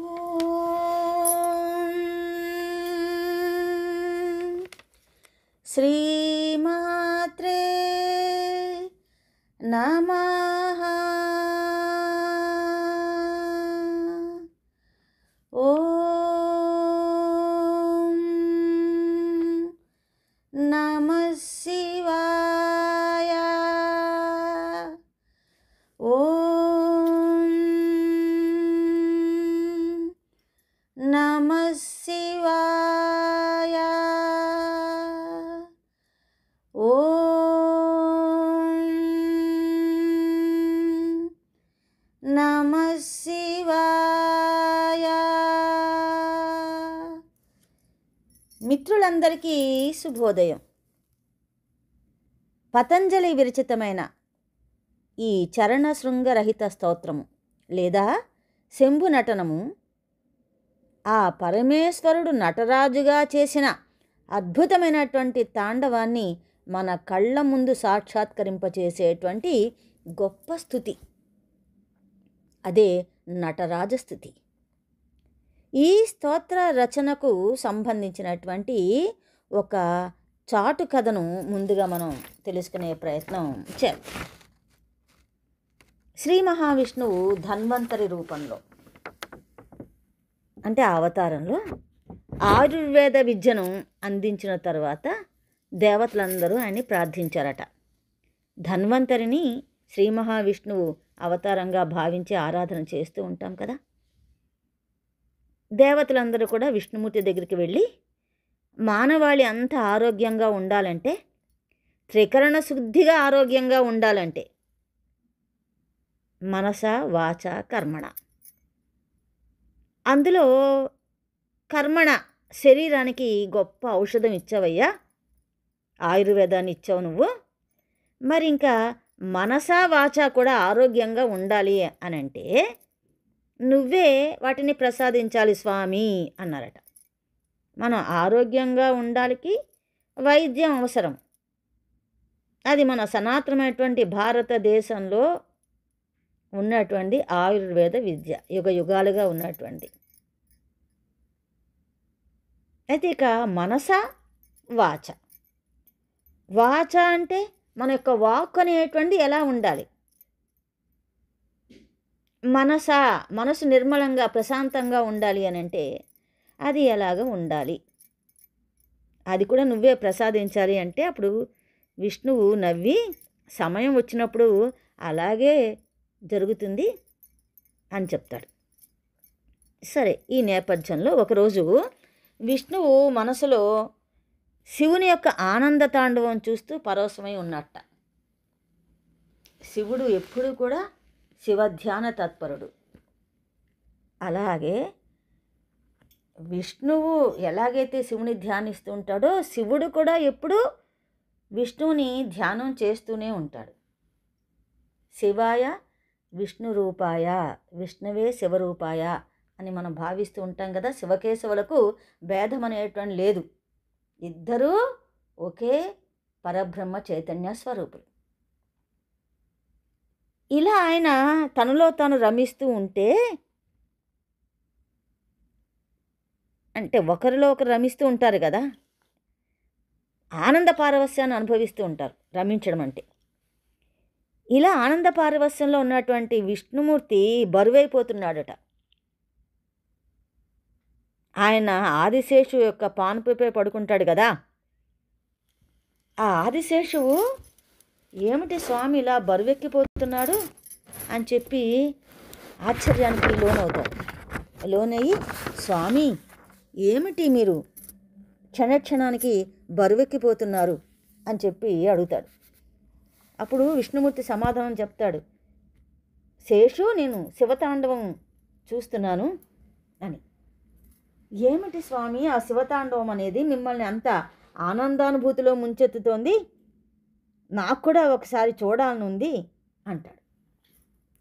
ఓం శ్రీమాత్రే నమః. ఓం నమః శివాయ. ఓం నమః శివాయ. ఓం నమః శివాయ. మిత్రులందరికీ శుభోదయం. పతంజలి విరచితమైన ఈ చరణ శృంగరహిత స్తోత్రము లేదా శంభు నటనము ఆ పరమేశ్వరుడు నటరాజుగా చేసిన అద్భుతమైనటువంటి తాండవాన్ని మన కళ్ళ ముందు సాక్షాత్కరింపచేసేటువంటి గొప్ప స్థుతి. అదే నటరాజస్థుతి. ఈ స్తోత్ర రచనకు సంబంధించినటువంటి ఒక చాటు కథను ముందుగా మనం తెలుసుకునే ప్రయత్నం చేద్దాం. శ్రీ మహావిష్ణువు ధన్వంతరి రూపంలో అంటే అవతారంలో ఆయుర్వేద విద్యను అందించిన తర్వాత దేవతలందరూ ఆయన్ని ప్రార్థించారట. ధన్వంతరిని శ్రీ మహావిష్ణువు అవతారంగా భావించి ఆరాధన చేస్తూ ఉంటాం కదా. దేవతలందరూ కూడా విష్ణుమూర్తి దగ్గరికి వెళ్ళి మానవాళి అంత ఆరోగ్యంగా ఉండాలంటే, త్రికరణ శుద్ధిగా ఆరోగ్యంగా ఉండాలంటే మనస వాచ కర్మణ, అందులో కర్మణ శరీరానికి గొప్ప ఔషధం ఇచ్చావయ్యా, ఆయుర్వేదాన్ని ఇచ్చావు నువ్వు. మరి ఇంకా మనసా వాచ కూడా ఆరోగ్యంగా ఉండాలి అని అంటే నువ్వే వాటిని ప్రసాదించాలి స్వామి అన్నారట. మనం ఆరోగ్యంగా ఉండాలికి వైద్యం అవసరం. అది మన సనాతనమైనటువంటి భారతదేశంలో ఉన్నటువంటి ఆయుర్వేద విద్య, యుగ యుగాలుగా ఉన్నటువంటి. అయితే ఇక మనస వాచ. వాచ అంటే మన యొక్క వాక్ అనేటువంటి ఎలా ఉండాలి, మనసు నిర్మలంగా ప్రశాంతంగా ఉండాలి అని అంటే అది ఎలాగ ఉండాలి, అది కూడా నువ్వే ప్రసాదించాలి అంటే అప్పుడు విష్ణువు నవ్వి సమయం వచ్చినప్పుడు అలాగే జరుగుతుంది అని చెప్తాడు. సరే, ఈ నేపథ్యంలో ఒకరోజు విష్ణువు మనసులో శివుని యొక్క ఆనంద తాండవం చూస్తూ పరవశమై ఉన్నట్ట. శివుడు ఎప్పుడూ కూడా శివధ్యాన తత్పరుడు. అలాగే విష్ణువు ఎలాగైతే శివుని ధ్యానిస్తూ ఉంటాడో శివుడు కూడా ఎప్పుడూ విష్ణువుని ధ్యానం చేస్తూనే ఉంటాడు. శివాయ విష్ణు రూపాయ, విష్ణువే శివరూపాయ అని మనం భావిస్తూ ఉంటాం కదా. శివకేశవులకు భేదం అనేటువంటి లేదు, ఇద్దరూ ఒకే పరబ్రహ్మ చైతన్య స్వరూపులు. ఇలా ఆయన తనలో తాను రమిస్తూ ఉంటే, అంటే ఒకరిలో ఒకరు రమిస్తూ ఉంటారు కదా, ఆనంద పారవస్యాన్ని అనుభవిస్తూ ఉంటారు రమించడం అంటే. ఇలా ఆనంద పారవస్యంలో ఉన్నటువంటి విష్ణుమూర్తి బరువైపోతున్నాడట. ఆయన ఆదిశేషు యొక్క పానుపుపై పడుకుంటాడు కదా. ఆ ఆదిశేషువు ఏమిటి స్వామి ఇలా బరువెక్కిపోతున్నాడు అని చెప్పి ఆశ్చర్యానికి లోనవుతాడు. లోనయ్యి, స్వామి ఏమిటి మీరు క్షణక్షణానికి బరువెక్కిపోతున్నారు అని చెప్పి అడుగుతాడు. అప్పుడు విష్ణుమూర్తి సమాధానం చెప్తాడు, శేషు నేను శివతాండవం చూస్తున్నాను అని. ఏమిటి స్వామి ఆ శివతాండవం అనేది మిమ్మల్ని అంత ఆనందానుభూతిలో ముంచెత్తుతోంది, నాకు కూడా ఒకసారి చూడాలని ఉంది అంటాడు.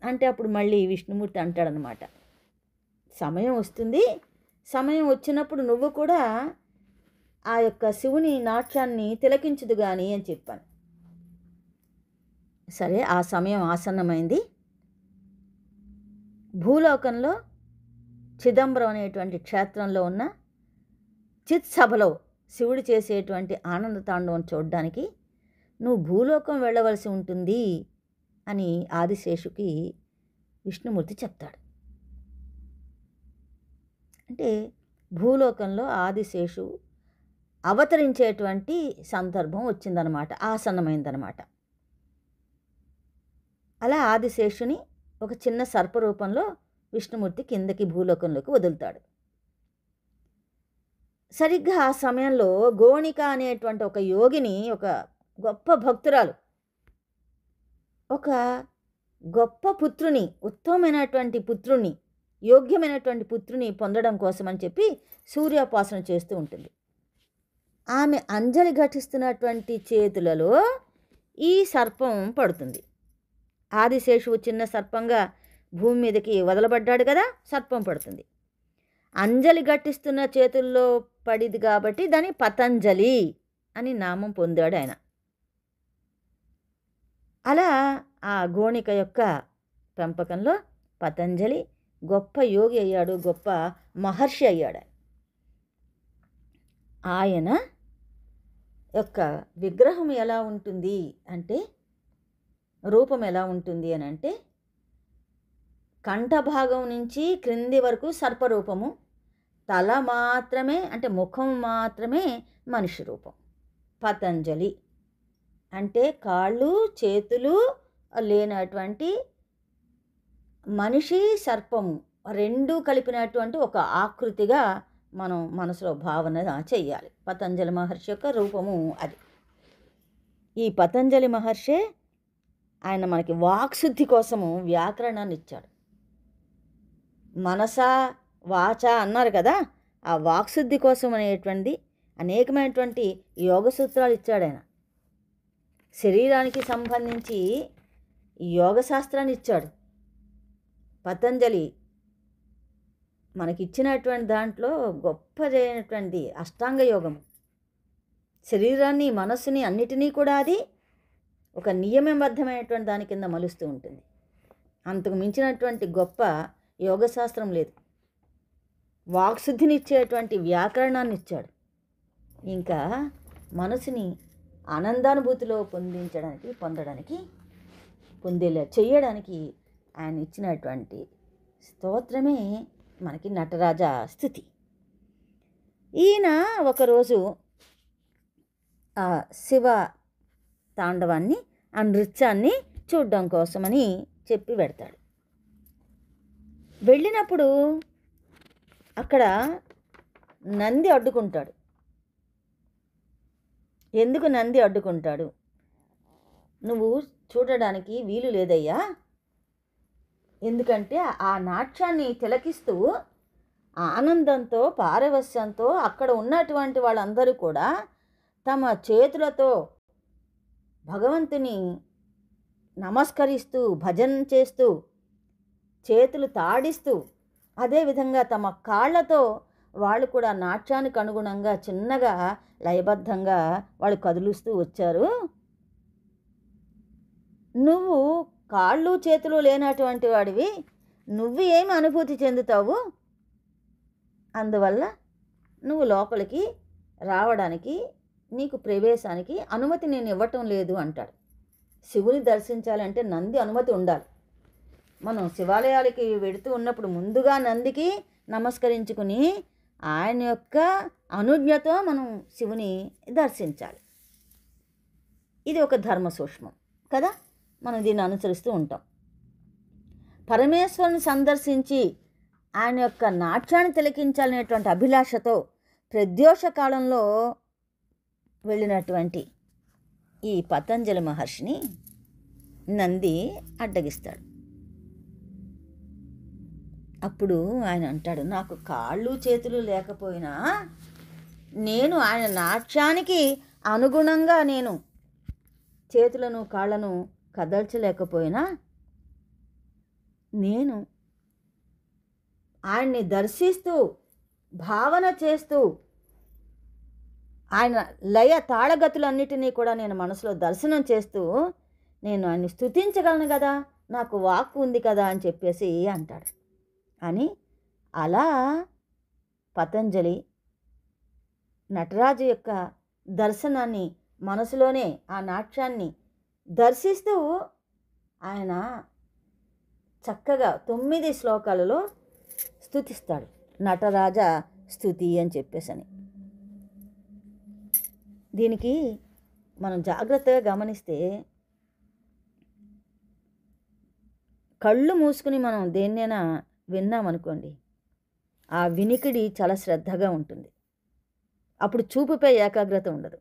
అంటే అప్పుడు మళ్ళీ విష్ణుమూర్తి అంటాడనమాట, సమయం వస్తుంది, సమయం వచ్చినప్పుడు నువ్వు కూడా ఆ యొక్క శివుని నాట్యాన్ని తిలకించుదు గాని అని చెప్పాను. సరే, ఆ సమయం ఆసన్నమైంది. భూలోకంలో చిదంబరం అనేటువంటి క్షేత్రంలో ఉన్న చిత్ సభలో శివుడు చేసేటువంటి ఆనంద తాండవం చూడడానికి నువ్వు భూలోకం వెళ్ళవలసి ఉంటుంది అని ఆదిశేషుకి విష్ణుమూర్తి చెప్తాడు. అంటే భూలోకంలో ఆదిశేషు అవతరించేటువంటి సందర్భం వచ్చిందనమాట, ఆసన్నమైందనమాట. అలా ఆదిశేషుని ఒక చిన్న సర్పరూపంలో విష్ణుమూర్తి కిందకి భూలోకంలోకి వదులుతాడు. సరిగ్గా ఆ సమయంలో గోణిక అనేటువంటి ఒక యోగిని, ఒక గొప్ప భక్తురాలు, ఒక గొప్ప పుత్రుని, ఉత్తమమైనటువంటి పుత్రుని, యోగ్యమైనటువంటి పుత్రుని పొందడం కోసమని చెప్పి సూర్యోపాసన చేస్తూ ఉంటుంది. ఆమె అంజలి ఘటిస్తున్నటువంటి చేతులలో ఈ సర్పం పడుతుంది. ఆదిశేషువు చిన్న సర్పంగా భూమి మీదకి వదలబడ్డాడు కదా, సర్పం పడుతుంది. అంజలి ఘటిస్తున్న చేతుల్లో పడిది కాబట్టి దాని పతంజలి అని నామం పొందాడు ఆయన. అలా ఆ గోణిక యొక్క పెంపకంలో పతంజలి గొప్ప యోగి అయ్యాడు, గొప్ప మహర్షి అయ్యాడు. ఆయన యొక్క విగ్రహం ఎలా ఉంటుంది అంటే, రూపం ఎలా ఉంటుంది అని అంటే, కంఠభాగం నుంచి క్రింది వరకు సర్పరూపము, తల మాత్రమే అంటే ముఖం మాత్రమే మనిషి రూపం. పతంజలి అంటే కాళ్ళు చేతులు లేనటువంటి మనిషి సర్పము రెండూ కలిపినటువంటి ఒక ఆకృతిగా మనం మనసులో భావన చెయ్యాలి. పతంజలి మహర్షి యొక్క రూపము అది. ఈ పతంజలి మహర్షే ఆయన మనకి వాక్శుద్ధి కోసము వ్యాకరణాన్ని ఇచ్చాడు. మనస వాచ అన్నారు కదా, ఆ వాక్శుద్ధి కోసం అనేటువంటి అనేకమైనటువంటి యోగ సూత్రాలు ఇచ్చాడు ఆయన. శరీరానికి సంబంధించి యోగ శాస్త్రాన్ని ఇచ్చాడు. పతంజలి మనకిచ్చినటువంటి దాంట్లో గొప్పదైనటువంటి అష్టాంగ యోగము. శరీరాన్ని మనస్సుని అన్నిటినీ కూడా అది ఒక నియమబద్ధమైనటువంటి దాని కింద మలుస్తూ ఉంటుంది. అంతకు మించినటువంటి గొప్ప యోగశాస్త్రం లేదు. వాక్శుద్ధిని ఇచ్చేటువంటి వ్యాకరణాన్ని ఇచ్చాడు. ఇంకా మనసుని ఆనందానుభూతిలో పొందేలా చేయడానికి ఆయన ఇచ్చినటువంటి స్తోత్రమే మనకి నటరాజ స్తుతి. ఈయన ఒకరోజు ఆ శివ తాండవాన్ని, ఆ నృత్యాన్ని చూడడం కోసమని చెప్పి పెడతాడు. వెళ్ళినప్పుడు అక్కడ నంది అడ్డుకుంటాడు. ఎందుకు నంది అడ్డుకుంటాడు? నువ్వు చూడడానికి వీలు లేదయ్యా, ఎందుకంటే ఆ నాట్యాన్ని తిలకిస్తూ ఆనందంతో పారవస్యంతో అక్కడ ఉన్నటువంటి వాళ్ళందరూ కూడా తమ చేతులతో భగవంతుని నమస్కరిస్తూ భజన చేస్తూ చేతులు తాడిస్తూ, అదేవిధంగా తమ కాళ్ళతో వాళ్ళు కూడా నాట్యానికి అనుగుణంగా చిన్నగా లయబద్ధంగా వాళ్ళు కదులుస్తూ వచ్చారు. నువ్వు కాళ్ళు చేతులు లేనటువంటి వాడివి, నువ్వు ఏమి అనుభూతి చెందుతావు? అందువల్ల నువ్వు లోపలికి రావడానికి, నీకు ప్రవేశానికి అనుమతి నేను ఇవ్వటం లేదు అంటాడు. శివుని దర్శించాలంటే నంది అనుమతి ఉండాలి. మనం శివాలయాలకి వెడుతూ ఉన్నప్పుడు ముందుగా నందికి నమస్కరించుకుని ఆయన యొక్క అనుజ్ఞతో మనం శివుని దర్శించాలి. ఇది ఒక ధర్మ సూక్ష్మం కదా, మనం దీన్ని అనుసరిస్తూ ఉంటాం. పరమేశ్వరుని సందర్శించి ఆయన యొక్క నాట్యాన్ని తిలకించాలనేటువంటి అభిలాషతో ప్రదోష కాలంలో వెళ్ళినటువంటి ఈ పతంజలి మహర్షిని నంది అడ్డగిస్తాడు. అప్పుడు ఆయన అంటాడు, నాకు కాళ్ళు చేతులు లేకపోయినా నేను ఆయన నాట్యానికి అనుగుణంగా నేను చేతులను కాళ్ళను కదల్చలేకపోయినా నేను ఆయన్ని దర్శిస్తూ భావన చేస్తూ ఆయన లయ తాళగతులన్నిటినీ కూడా నేను మనసులో దర్శనం చేస్తూ నేను ఆయన్ని స్తుతించగలను కదా, నాకు వాక్కు ఉంది కదా అని చెప్పేసి అంటాడు. అని అలా పతంజలి నటరాజు యొక్క దర్శనాన్ని మనసులోనే ఆ నాట్యాన్ని దర్శిస్తూ ఆయన చక్కగా 9 శ్లోకాలలో స్తుతిస్తాడు. నటరాజ స్తుతి అని చెప్పేసని. దీనికి మనం జాగ్రత్తగా గమనిస్తే కళ్ళు మూసుకుని మనం దేన్నైనా విన్నామనుకోండి, ఆ వినికిడి చాలా శ్రద్ధగా ఉంటుంది. అప్పుడు చూపుపై ఏకాగ్రత ఉండదు.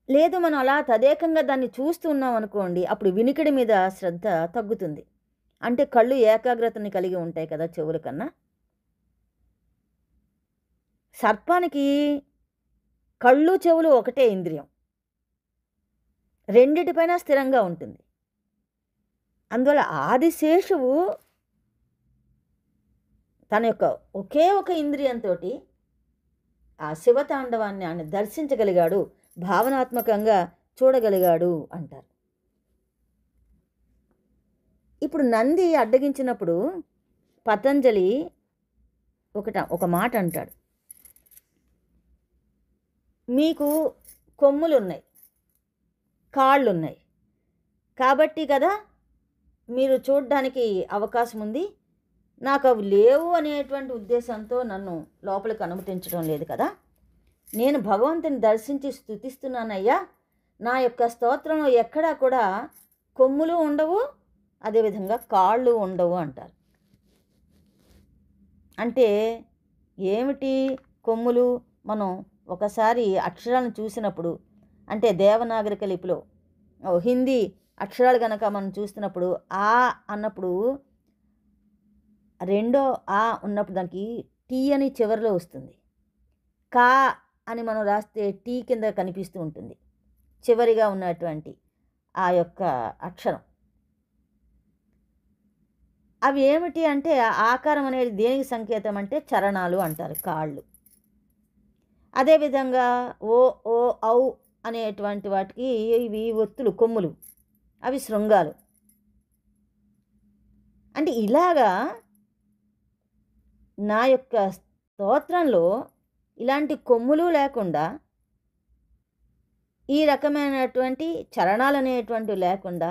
లేదు మనం అలా తదేకంగా దాన్ని చూస్తూ ఉన్నాం అనుకోండి, అప్పుడు వినికిడి మీద శ్రద్ధ తగ్గుతుంది. అంటే కళ్ళు ఏకాగ్రతని కలిగి ఉంటాయి కదా చెవుల కన్నా. సర్పానికి కళ్ళు చెవులు ఒకటే ఇంద్రియం, రెండిటిపైన స్థిరంగా ఉంటుంది. అందువల్ల ఆదిశేషువు తన యొక్క ఒకే ఒక ఇంద్రియంతో ఆ శివతాండవాన్ని ఆయన దర్శించగలిగాడు, భావనాత్మకంగా చూడగలిగాడు అంటారు. ఇప్పుడు నంది అడ్డగించినప్పుడు పతంజలి ఒక మాట అంటాడు. మీకు కొమ్ములున్నాయి, కాళ్ళున్నాయి కాబట్టి కదా మీరు చూడడానికి అవకాశం ఉంది. నాకు అవి లేవు అనేటువంటి ఉద్దేశంతో నన్ను లోపలికి అనుమతించడం లేదు కదా. నేను భగవంతుని దర్శించి స్తుతిస్తున్నానయ్యా. నా యొక్క స్తోత్రంలో ఎక్కడా కూడా కొమ్ములు ఉండవు, అదేవిధంగా కాళ్ళు ఉండవు అంటారు. అంటే ఏమిటి కొమ్ములు? మనం ఒకసారి అక్షరాలను చూసినప్పుడు, అంటే దేవనాగరిక లిపిలో హిందీ అక్షరాలు కనుక మనం చూస్తున్నప్పుడు ఆ అన్నప్పుడు రెండో ఆ ఉన్నప్పుడు దానికి టీ అని చివరిలో వస్తుంది. కా అని మనం రాస్తే టీ కింద కనిపిస్తూ ఉంటుంది చివరిగా ఉన్నటువంటి ఆ యొక్క అక్షరం. అవి ఏమిటి అంటే ఆకారం అనేది దేనికి సంకేతం అంటే చరణాలు అంటారు, కాళ్ళు. అదేవిధంగా ఓ ఓ ఔ అనేటువంటి వాటికి ఇవి ఒత్తులు, కొమ్ములు, అవి శృంగాలు. అంటే ఇలాగా నా యొక్క స్తోత్రంలో ఇలాంటి కొమ్ములు లేకుండా, ఈ రకమైనటువంటి చరణాలు అనేటువంటివి లేకుండా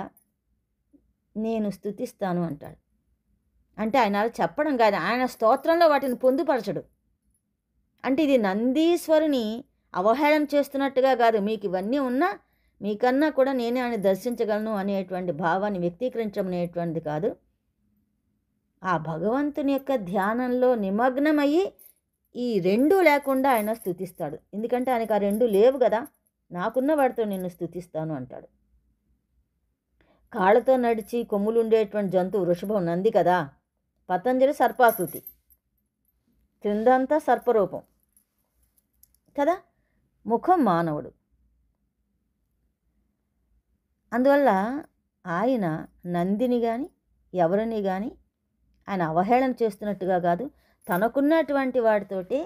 నేను స్తుతిస్తాను అంటాడు. అంటే ఆయన అలా చెప్పడం కాదు, ఆయన స్తోత్రంలో వాటిని పొందుపరచడు. అంటే ఇది నందీశ్వరుని అవహేళన చేస్తున్నట్టుగా కాదు, మీకు ఇవన్నీ ఉన్నా మీకన్నా కూడా నేనే ఆయన దర్శించగలను అనేటువంటి భావాన్ని వ్యక్తీకరించడం అనేటువంటిది కాదు. ఆ భగవంతుని యొక్క ధ్యానంలో నిమగ్నమయ్యి ఈ రెండూ లేకుండా ఆయన స్తుతిస్తాడు. ఎందుకంటే ఆయనకు ఆ రెండు లేవు కదా. నాకున్న వాడితో నిన్ను స్తుతిస్తాను అంటాడు. కాళ్ళతో నడిచి కొమ్ములు ఉండేటువంటి జంతువు వృషభం నంది కదా. పతంజలి సర్పాకృతి, క్రిందంతా సర్పరూపం కదా, ముఖం మానవుడు. అందువల్ల ఆయన నందిని కానీ ఎవరిని కానీ ఆయన అవహేళన చేస్తున్నట్టుగా కాదు, తనకున్నటువంటి వాటితోటి,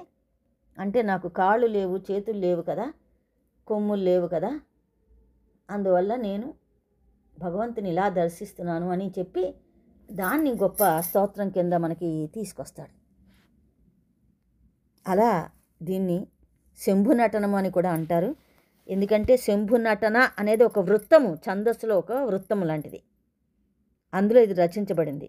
అంటే నాకు కాళ్ళు లేవు, చేతులు లేవు కదా, కొమ్ములు లేవు కదా, అందువల్ల నేను భగవంతుని ఇలా దర్శిస్తున్నాను అని చెప్పి దాన్ని గొప్ప స్తోత్రం కింద మనకి తీసుకొస్తాడు. అలా దీన్ని శంభు నటనము అని కూడా అంటారు. ఎందుకంటే శంభు నటన అనేది ఒక వృత్తము, ఛందస్సులో ఒక వృత్తము లాంటిది, అందులో ఇది రచించబడింది.